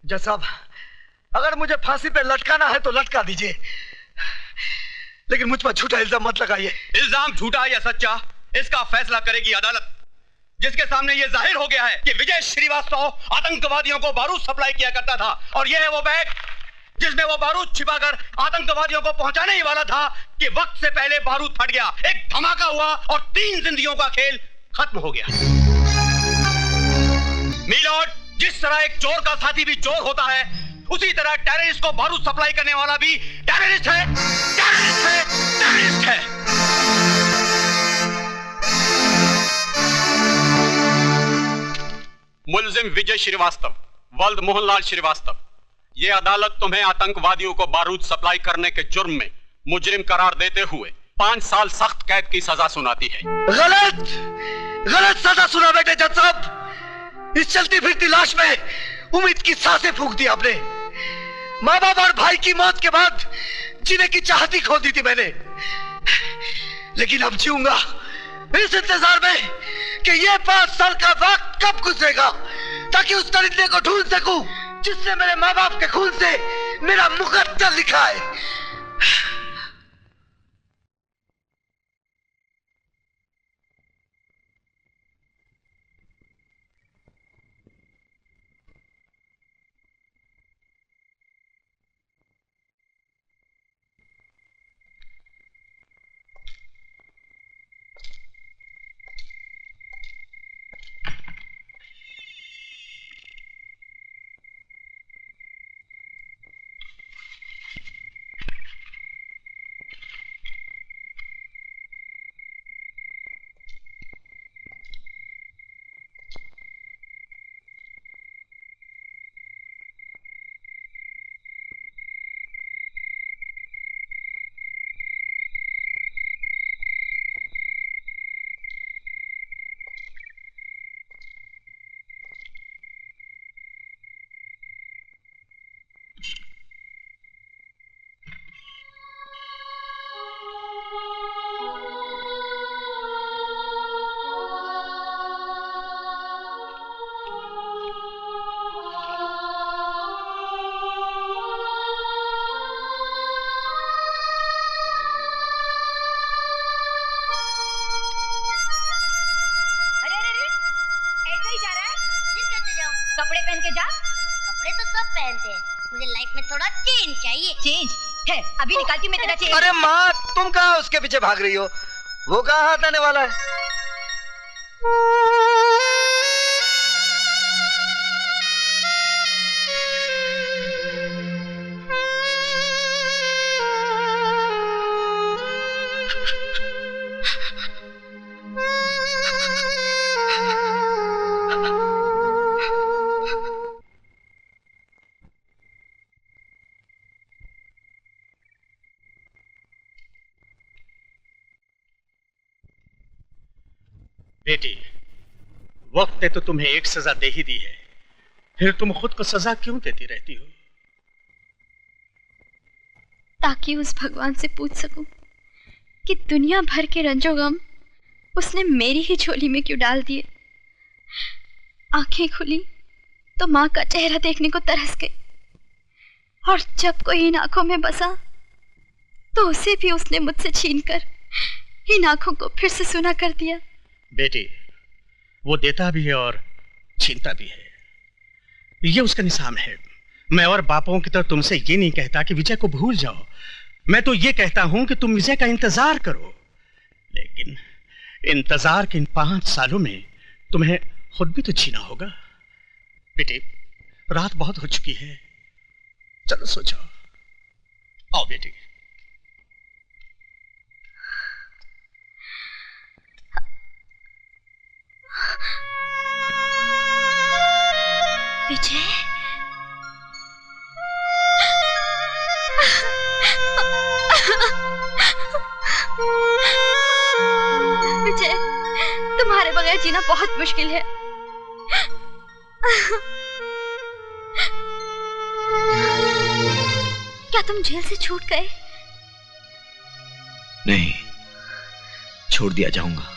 जज साहब, अगर मुझे फांसी पे लटकाना है तो लटका दीजिए, लेकिन मुझ पर झूठा इल्जाम मत लगाइए। इल्जाम झूठा या सच्चा, इसका फैसला करेगी अदालत, जिसके सामने यह जाहिर हो गया है कि विजय श्रीवास्तव आतंकवादियों को बारूद सप्लाई किया करता था, और यह है वो बैग जिसमें वो बारूद छिपाकर आतंकवादियों को पहुंचाने ही वाला था कि वक्त से पहले बारूद फट गया, एक धमाका हुआ और 3 जिंदगियों का खेल खत्म हो गया। मीलॉर्ड, जिस तरह एक चोर का साथी भी चोर होता है, उसी तरह टेररिस्ट को बारूद सप्लाई करने वाला भी टेररिस्ट है, टेररिस्ट है, टेररिस्ट है। मुलजिम विजय श्रीवास्तव, वल्द मोहनलाल श्रीवास्तव, ये अदालत तुम्हें आतंकवादियों को बारूद सप्लाई करने के जुर्म में मुजरिम करार देते हुए 5 साल सख्त कैद की सजा सुनाती है। गलत, गलत सजा सुना बेटे जज साहब। इस चलती फिरती लाश में उम्मीद की सांसें फूंक दी आपने। माँ बाप और भाई की मौत के बाद जीने की चाहती खो दी थी मैंने, लेकिन अब जीऊंगा इस इंतजार में कि ये 5 साल का वक्त कब गुजरेगा, ताकि उस दरिंदे को ढूंढ सकूं जिसने मेरे माँ बाप के खून से मेरा मुकद्दर लिखा है। कपड़े पहन के जा। कपड़े तो सब पहनते हैं, मुझे लाइफ में थोड़ा चेंज चाहिए। चेंज है, अभी निकालती हूँ मैं तेरा चेंज। अरे माँ, तुम कहाँ उसके पीछे भाग रही हो? वो कहाँ हाथ आने वाला है? बेटी, वक्त ने तो तुम्हें एक सजा दे ही दी है, फिर तुम खुद को सजा क्यों देती रहती हो? ताकि उस भगवान से पूछ सकूं कि दुनिया भर के रंजो गम उसने मेरी ही झोली में क्यों डाल दिए। आंखें खुली तो माँ का चेहरा देखने को तरस गई, और जब कोई इन आंखों में बसा तो उसे भी उसने मुझसे छीनकर इन आंखों को फिर से सुना कर दिया। बेटी, वो देता भी है और छीनता भी है, ये उसका निजाम है। मैं और बापों की तरह तुमसे ये नहीं कहता कि विजय को भूल जाओ, मैं तो ये कहता हूं कि तुम विजय का इंतजार करो। लेकिन इंतजार के इन 5 सालों में तुम्हें खुद भी तो जीना होगा। बेटी, रात बहुत हो चुकी है, चलो सो जाओ। आओ बेटी। विजय, विजय, तुम्हारे बगैर जीना बहुत मुश्किल है। क्या तुम जेल से छूट गए? नहीं, छोड़ दिया जाऊंगा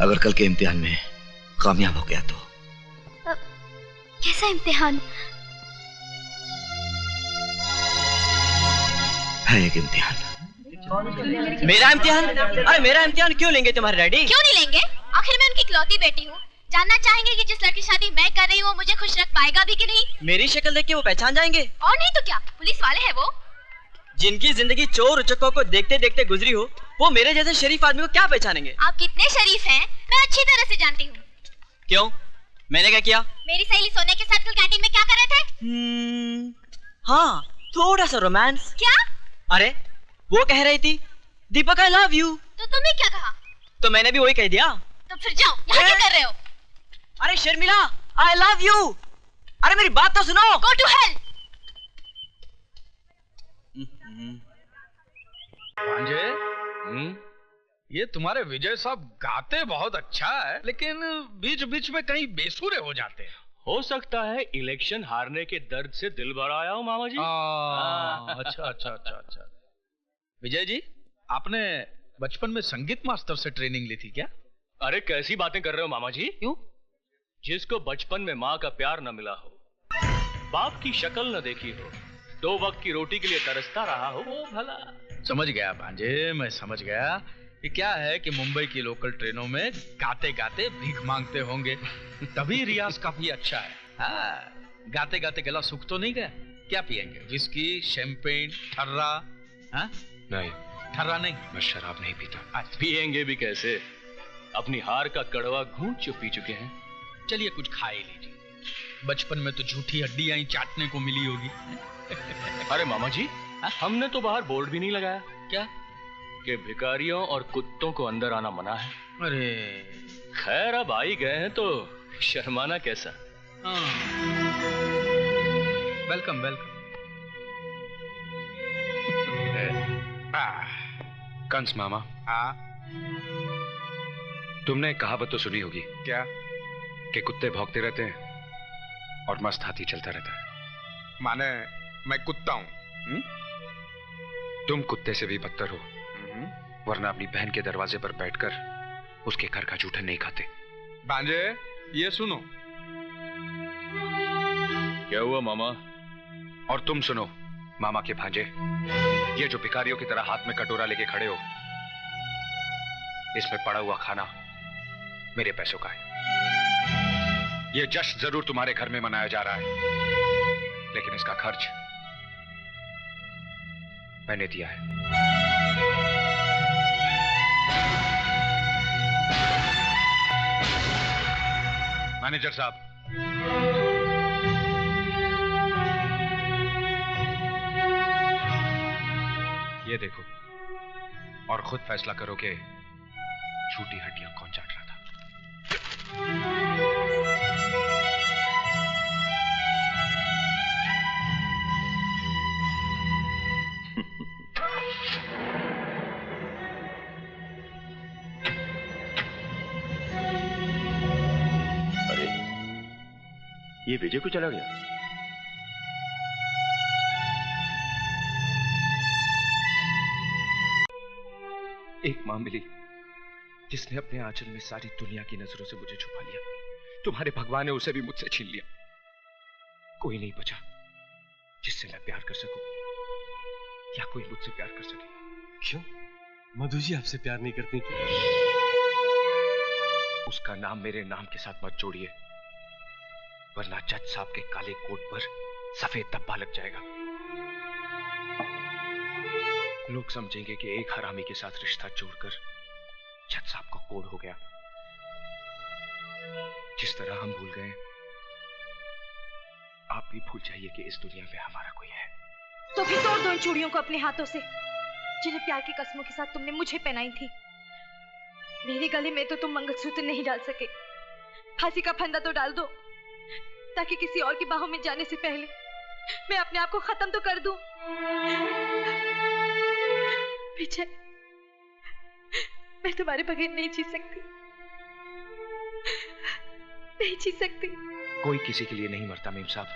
अगर कल के इम्तिहान में कामयाब हो गया तो। कैसा इम्तिहान? है एक इम्तिहान। मेरा इम्तिहान? अरे मेरा इम्तिहान क्यों लेंगे तुम्हारे डैडी? क्यों नहीं लेंगे? आखिर मैं उनकी इकलौती बेटी हूँ। जानना चाहेंगे कि जिस लड़की शादी मैं कर रही हूँ मुझे खुश रख पाएगा भी कि नहीं? मेरी शक्ल देख के वो पहचान जाएंगे। और नहीं तो क्या, पुलिस वाले हैं वो। जिनकी जिंदगी चोर उचक्कों को देखते देखते गुजरी हो, वो मेरे जैसे शरीफ आदमी को क्या पहचानेंगे? आप कितने शरीफ हैं मैं अच्छी तरह से जानती हूँ। क्यों? मैंने क्या किया? मेरी सहेली सोने के साथ कल कैंटीन में क्या कर रहे थे? हाँ, थोड़ा सा रोमांस। क्या? अरे वो कह रही थी दीपक आई लव यू। तो तुमने क्या कहा? तो मैंने भी वही कह दिया। तो फिर जाओ, यहाँ क्या कर रहे हो? अरे शर्मिला, आई लव यू। अरे मेरी बात तो सुनो। Go to hell! भांजे, ये तुम्हारे विजय साहब गाते बहुत अच्छा है, लेकिन बीच बीच में कहीं बेसुरे हो जाते हैं। हो सकता है इलेक्शन हारने के दर्द से दिल भर आया हो मामा जी। अच्छा अच्छा अच्छा अच्छा। विजय जी, आपने बचपन में संगीत मास्टर से ट्रेनिंग ली थी क्या? अरे कैसी बातें कर रहे हो मामा जी? क्यों? जिसको बचपन में माँ का प्यार न मिला हो, बाप की शक्ल न देखी हो, 2 वक्त की रोटी के लिए तरसता रहा हो, वो भला। समझ गया भांजे, मैं समझ गया कि क्या है कि मुंबई की लोकल ट्रेनों में गाते गाते भीख मांगते होंगे, तभी रियाज काफी अच्छा है। हाँ, गाते गाते गला सूख तो नहीं गया? क्या पियेंगे? विस्की, शैंपेन, ठर्रा? हाँ? नहीं, ठर्रा नहीं। मैं शराब नहीं पीता। अच्छा। पिएंगे भी कैसे? अपनी हार का कड़वा घूंट जो पी चुके हैं। चलिए कुछ खा ही लीजिए। बचपन में तो झूठी हड्डियां ही चाटने को मिली होगी। अरे मामा जी, हमने तो बाहर बोर्ड भी नहीं लगाया क्या? कि भिखारियों और कुत्तों को अंदर आना मना है। अरे खैर अब आ ही गए हैं तो शर्माना कैसा। Welcome welcome. कंस मामा, हाँ तुमने कहावत तो सुनी होगी क्या? कि कुत्ते भौंकते रहते हैं और मस्त हाथी चलता रहता है। माने मैं कुत्ता हूँ? तुम कुत्ते से भी बदतर हो, वरना अपनी बहन के दरवाजे पर बैठकर उसके घर का जूठन नहीं खाते। भांजे, ये सुनो। क्या हुआ मामा? और तुम सुनो मामा के भांजे, ये जो भिखारियों की तरह हाथ में कटोरा लेके खड़े हो, इसमें पड़ा हुआ खाना मेरे पैसों का है। ये जश्न जरूर तुम्हारे घर में मनाया जा रहा है, लेकिन इसका खर्च मैंने दिया है। मैनेजर साहब, ये देखो और खुद फैसला करो कि झूठी हड्डियां कौन चाट रहा था। अरे ये विजय को चला गया। एक मां मिली जिसने अपने आंचल में सारी दुनिया की नजरों से मुझे छुपा लिया। तुम्हारे भगवान ने उसे भी मुझसे छीन लिया। कोई नहीं बचा जिससे मैं प्यार कर सकूं या कोई मुझसे प्यार कर सके। क्यों? मधु जी आपसे प्यार नहीं करती क्या? उसका नाम मेरे नाम के साथ मत जोड़िए, वरना जज साहब के काले कोट पर सफेद धब्बा लग जाएगा। लोग समझेंगे कि एक हरामी के साथ रिश्ता जोड़कर जज साहब को कोड हो गया। जिस तरह हम भूल गए, आप भी भूल जाइए कि इस दुनिया में हमारा कोई है। तो भी तोड़ दो इन चूड़ियों को अपने हाथों से, जिन्हें प्यार की कसमों के साथ तुमने मुझे पहनाई थी। मेरे गले में तो तुम मंगलसूत्र नहीं डाल सके। फांसी का फंदा तो डाल दो, ताकि किसी और की बाहों में जाने से पहले मैं अपने आप को खत्म तो कर दूं। विजय, मैं तुम्हारे बगैर नहीं जी सकती, नहीं जी सकती। कोई किसी के लिए नहीं मरता मेम साहब,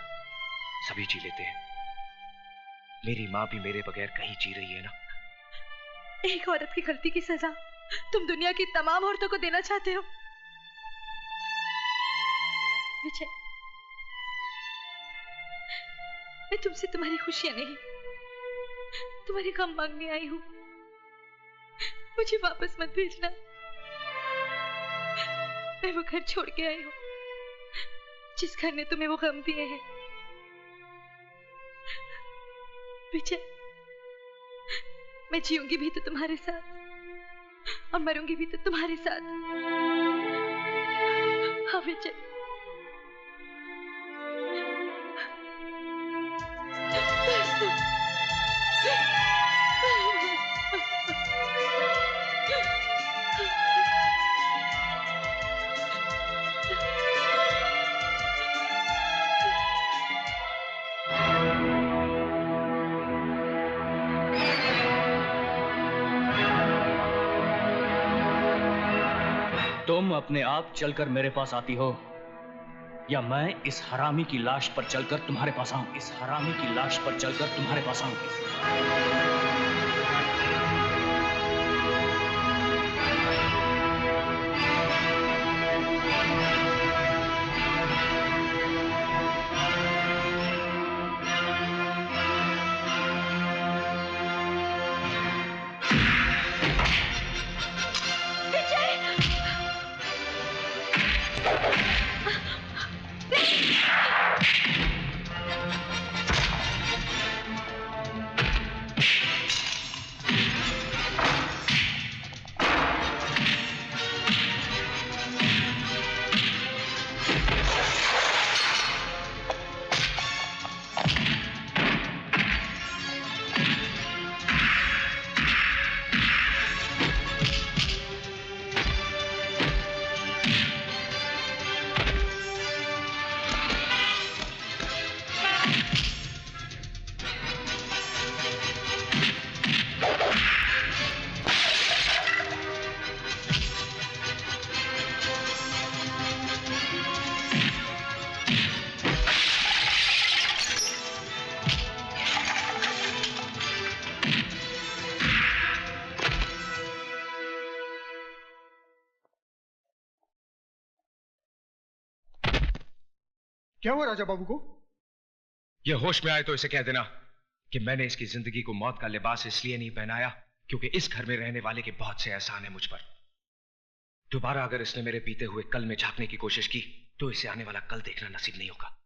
सभी जी लेते हैं। मेरी माँ भी मेरे बगैर कहीं जी रही है ना। एक औरत की गलती की सजा तुम दुनिया की तमाम औरतों को देना चाहते हो। विजय, मैं तुमसे तुम्हारी खुशियां नहीं, तुम्हारे गम मांगने आई हूँ। मुझे वापस मत भेजना। मैं वो घर छोड़ के आई हूँ जिस घर ने तुम्हें वो गम दिए हैं। विजय, मैं जीऊंगी भी तो तुम्हारे साथ और मरूंगी भी तो तुम्हारे साथ। हाँ विजय। तुम अपने आप चलकर मेरे पास आती हो या मैं इस हरामी की लाश पर चलकर तुम्हारे पास आऊं? इस हरामी की लाश पर चलकर तुम्हारे पास आऊं? क्या हुआ राजा बाबू को? यह होश में आए तो इसे कह देना कि मैंने इसकी जिंदगी को मौत का लिबास इसलिए नहीं पहनाया क्योंकि इस घर में रहने वाले के बहुत से एहसान है मुझ पर। दोबारा अगर इसने मेरे बीते हुए कल में झांकने की कोशिश की तो इसे आने वाला कल देखना नसीब नहीं होगा।